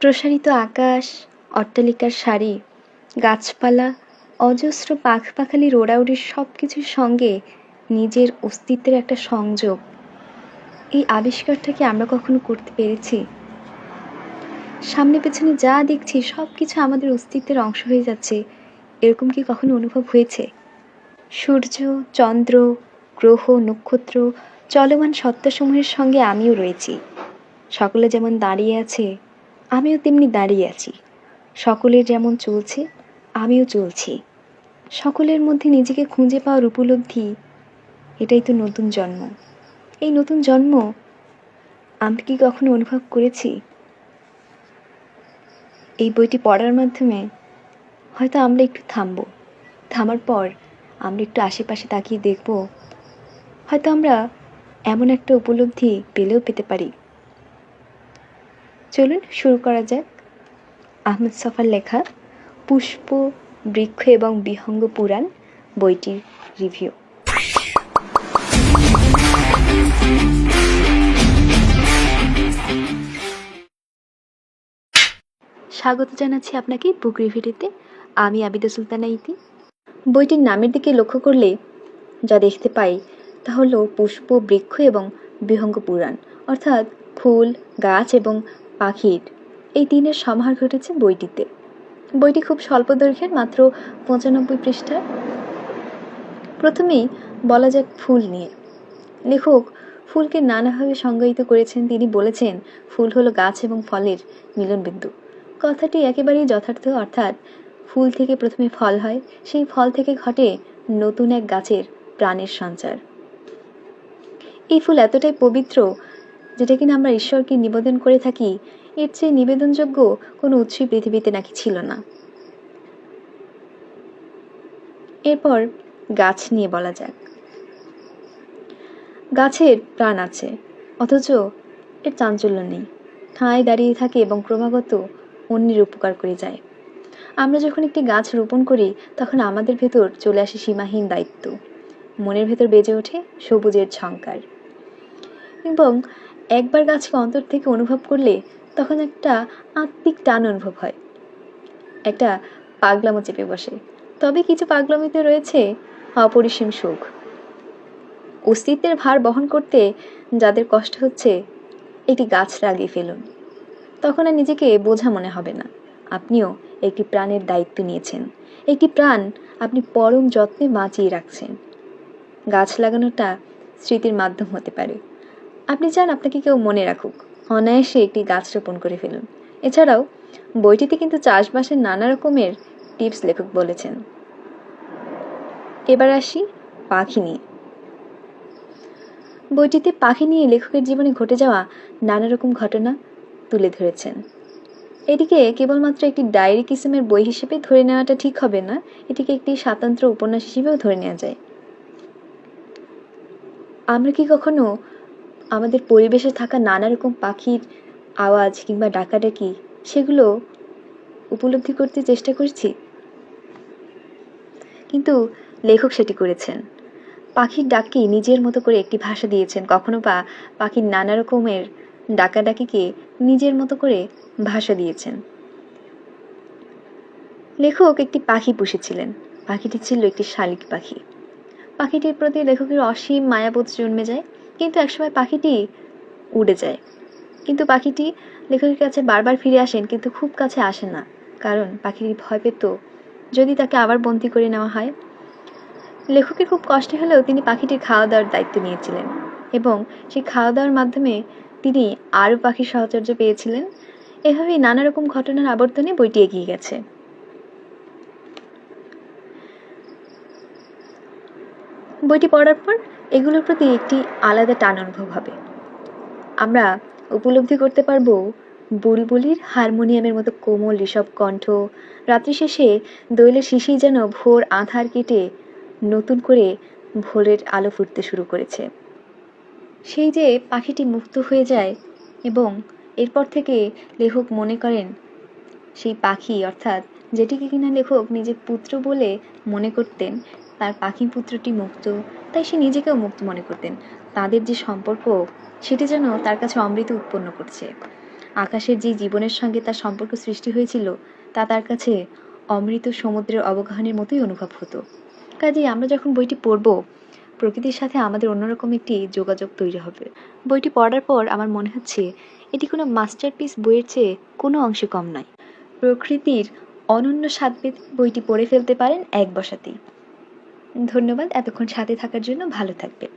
প্রসারিত আকাশ, অট্টালিকার সারি, গাছপালা, অজস্র পাখপাখালির ওড়াউড়ির সব কিছুর সঙ্গে নিজের অস্তিত্বের একটা সংযোগ, এই আবিষ্কারটা কি আমরা কখনো করতে পেরেছি? সামনে পেছনে যা দেখছি সব কিছু আমাদের অস্তিত্বের অংশ হয়ে যাচ্ছে, এরকম কি কখনো অনুভব হয়েছে? সূর্য, চন্দ্র, গ্রহ, নক্ষত্র, চলমান সত্তাসমূহের সঙ্গে আমিও রয়েছি। সকলে যেমন দাঁড়িয়ে আছে, আমিও তেমনি দাঁড়িয়ে আছি। সকলের যেমন চলছে, আমিও চলছি। সকলের মধ্যে নিজেকে খুঁজে পাওয়ার উপলব্ধি, এটাই তো নতুন জন্ম। এই নতুন জন্ম আমি কি কখনো অনুভব করেছি? এই বইটি পড়ার মাধ্যমে হয়তো আমরা একটু থামবো। থামার পর আমরা একটু আশেপাশে তাকিয়ে দেখব, হয়তো আমরা এমন একটা উপলব্ধি পেলেও পেতে পারি। চলুন শুরু করা যাক আহমেদ ছফার লেখা পুষ্প, বৃক্ষ এবং বিহঙ্গ পুরাণ বইটির রিভিউ। স্বাগত জানাচ্ছি আপনাকে বুক রিভিউতে। আমি আবিদা সুলতানা ইতি। বইটির নামের দিকে লক্ষ্য করলে যা দেখতে পাই তা হলো পুষ্প, বৃক্ষ এবং বিহঙ্গ পুরাণ, অর্থাৎ ফুল, গাছ এবং পাখির এই তিনের সমাহার ঘটেছে বইটিতে। বইটি খুব স্বল্প দৈর্ঘ্যের, মাত্র 95 পৃষ্ঠা। প্রথমেই বলা যাক ফুল নিয়ে। লেখক ফুলকে নানাভাবে সংজ্ঞায়িত করেছেন। তিনি বলেছেন ফুল হলো গাছ এবং ফলের মিলনবিন্দু। কথাটি একেবারেই যথার্থ, অর্থাৎ ফুল থেকে প্রথমে ফল হয়, সেই ফল থেকে ঘটে নতুন এক গাছের প্রাণের সঞ্চার। এই ফুল এতটাই পবিত্র, যেটা কিনা আমরা ঈশ্বরকে নিবেদন করে থাকি, এর চেয়ে নিবেদনযোগ্য কোনো উৎসই পৃথিবীতে নাকি ছিল না। এরপর গাছ নিয়ে বলা যাক। গাছের প্রাণ আছে, অথচ এর চাঞ্চল্য নেই। ঠায় দাঁড়িয়ে থাকে এবং ক্রমাগত অন্যের উপকার করে যায়। আমরা যখন একটি গাছ রোপণ করি, তখন আমাদের ভেতর চলে আসে সীমাহীন দায়িত্ব। মনের ভেতর বেজে ওঠে সবুজের ঝংকার। এবং একবার গাছকে অন্তর থেকে অনুভব করলে তখন একটা আত্মিক টান অনুভব হয়, একটা পাগলামো চেপে বসে। তবে কিছু পাগলামিতে রয়েছে অপরিসীম সুখ। অস্তিত্বের ভার বহন করতে যাদের কষ্ট হচ্ছে, একটি গাছ লাগিয়ে ফেলুন। তখন আর নিজেকে বোঝা মনে হবে না। আপনিও একটি প্রাণের দায়িত্ব নিয়েছেন, একটি প্রাণ আপনি পরম যত্নে বাঁচিয়ে রাখছেন। গাছ লাগানোটা স্মৃতির মাধ্যম হতে পারে। আপনি চান আপনাকে কেউ মনে রাখুক, অনায়াসে একটি গাছ রোপণ করে ফেলুন। এছাড়াও বইটিতে কিন্তু চাষবাসের নানা রকমের টিপস লেখক বলেছেন। এবার আসি পাখি নিয়ে। বইটিতে পাখি নিয়ে লেখকের জীবনে ঘটে যাওয়া নানা রকম ঘটনা তুলে ধরেছেন। এটিকে কেবলমাত্র একটি ডায়েরি কিসিমের বই হিসেবে ধরে নেওয়াটা ঠিক হবে না, এটিকে একটি স্বাতন্ত্র্য উপন্যাস হিসেবেও ধরে নেওয়া যায়। আমরা কি কখনো আমাদের পরিবেশে থাকা নানা রকম পাখির আওয়াজ কিংবা ডাকাডাকি সেগুলো উপলব্ধি করতে চেষ্টা করেছি? কিন্তু লেখক সেটি করেছেন। পাখির ডাককে নিজের মতো করে একটি ভাষা দিয়েছেন। কখনো বা পাখির নানা রকমের ডাকাডাকিকে নিজের মতো করে ভাষা দিয়েছেন। লেখক একটি পাখি পুষেছিলেন। পাখিটি ছিল একটি শালিক পাখি। পাখিটির প্রতি লেখকের অসীম মায়াবোধ জন্মে যায়, কিন্তু একসময় পাখিটি উড়ে যায়। কিন্তু পাখিটি লেখকের কাছে বারবার ফিরে আসেন, কিন্তু খুব কাছে আসে না, কারণ পাখিটি ভয় পেত যদি তাকে আবার বন্দি করে নেওয়া হয়। লেখকের খুব কষ্ট হলেও তিনি পাখিটির খাওয়া দাওয়ার দায়িত্ব নিয়েছিলেন, এবং সেই খাওয়া দাওয়ার মাধ্যমে তিনি আরও পাখির সাহচর্য পেয়েছিলেন। এভাবেই নানা রকম ঘটনার আবর্তনে বইটি এগিয়ে গেছে। বইটি পড়ার পর এগুলোর প্রতি একটি আলাদা টান অনুভব হবে। আমরা উপলব্ধি করতে পারবো বুলবুলির হারমোনিয়ামের মতো কোমল ঋষভ কণ্ঠ। রাত্রি শেষে দোয়েলের শিশির যেন ভোর আঁধার কেটে নতুন করে ভোরের আলো ফুটতে শুরু করেছে। সেই যে পাখিটি মুক্ত হয়ে যায়, এবং এরপর থেকে লেখক মনে করেন সেই পাখি, অর্থাৎ যেটিকে কিনা লেখক নিজের পুত্র বলে মনে করতেন, তার পাখি পুত্রটি মুক্ত, তাই সে নিজেকেও মুক্ত মনে করতেন। তাদের যে সম্পর্ক, সেটি যেন তার কাছে অমৃত উৎপন্ন করছে। আকাশের যে জীবনের সঙ্গে তার সম্পর্ক সৃষ্টি হয়েছিল তা তার কাছে অমৃত সমুদ্রের অবগাহনের মতোই অনুভব হতো। কাজেই আমরা যখন বইটি পড়ব, প্রকৃতির সাথে আমাদের অন্যরকম একটি যোগাযোগ তৈরি হবে। বইটি পড়ার পর আমার মনে হচ্ছে এটি কোনো মাস্টারপিস বইয়ের চেয়ে কোনো অংশে কম নয়। প্রকৃতির অনন্য স্বাদ পেতে বইটি পড়ে ফেলতে পারেন এক বসাতেই। ধন্যবাদ এতক্ষণ সাথে থাকার জন্য। ভালো থাকবেন।